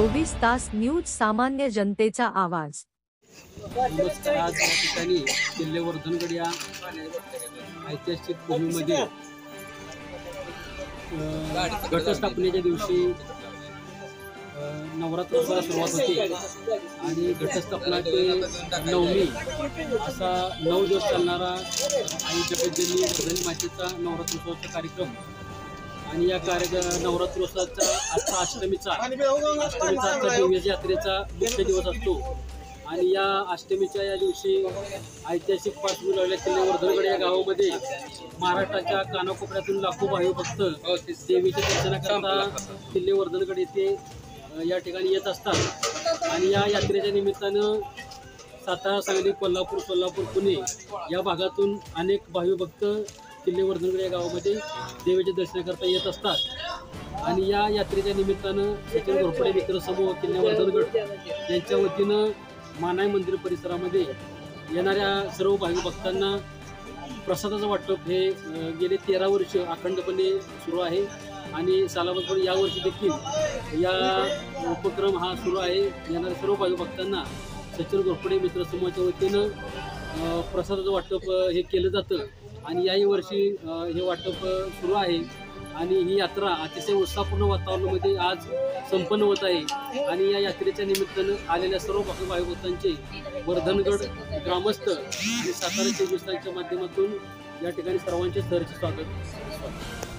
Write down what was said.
24 तास न्यूज सामान्य जनतेचा आवाज। नमस्कार। आज या ठिकाणी किल्ले वर्धनगड या ऐतिहासिक भूमीमध्ये घटस्थापनेच्या दिवशी नवरात्रोत्सवाला सुरुवात होते आणि घटस्थापना ते नवमी असा 9 दिवस चालणारा आई जगज्जननी वर्धनी मातेचा नवरात्रोत्सवाचा कार्यक्रम आणि या नवरात्रोत्सवाचा आजचा अष्टमीचा दिव्य यात्रेचा मुख्य दिवस असतो आणि या अष्टमीच्या या दिवशी ऐतिहासिक पार्श्वभूमी लावलेल्या किल्ले वर्धनगड या गावामध्ये महाराष्ट्राच्या कानाकोपऱ्यातून लाखो भाविभक्त देवीच्या दर्शनाकरता किल्ले वर्धनगड येथे या ठिकाणी येत असतात आणि या यात्रेच्या निमित्तानं सातारा, सांगली, कोल्हापूर, सोलापूर, पुणे या भागातून अनेक भाविभक्त किल्ले वर्धनगड या गावामध्ये देवीच्या दर्शनाकरता येत असतात आणि या यात्रेच्या निमित्तानं सचिन घोरपडे मित्र समूह किल्ले वर्धनगड यांच्या वतीनं मानाई मंदिर परिसरामध्ये येणाऱ्या सर्व भाविभक्तांना प्रसादाचं वाटप हे गेले 13 वर्ष अखंडपणे सुरू आहे आणि सालाबादपणे यावर्षी देखील या उपक्रम हा सुरू आहे। येणाऱ्या सर्व भाविभक्तांना सचिन घोरपडे मित्र समूहाच्या वतीनं प्रसादाचं वाटप हे केलं जातं आणि याही वर्षी हे वाटप सुरू आहे आणि ही यात्रा अतिशय उत्साहपूर्ण वातावरणामध्ये आज संपन्न होत आहे आणि या यात्रेच्या निमित्तानं आलेल्या सर्व भाविभक्तांचे वर्धनगड ग्रामस्थ आणि सातारा 24 तासच्या माध्यमातून या ठिकाणी सर्वांचे सहर्ष स्वागत।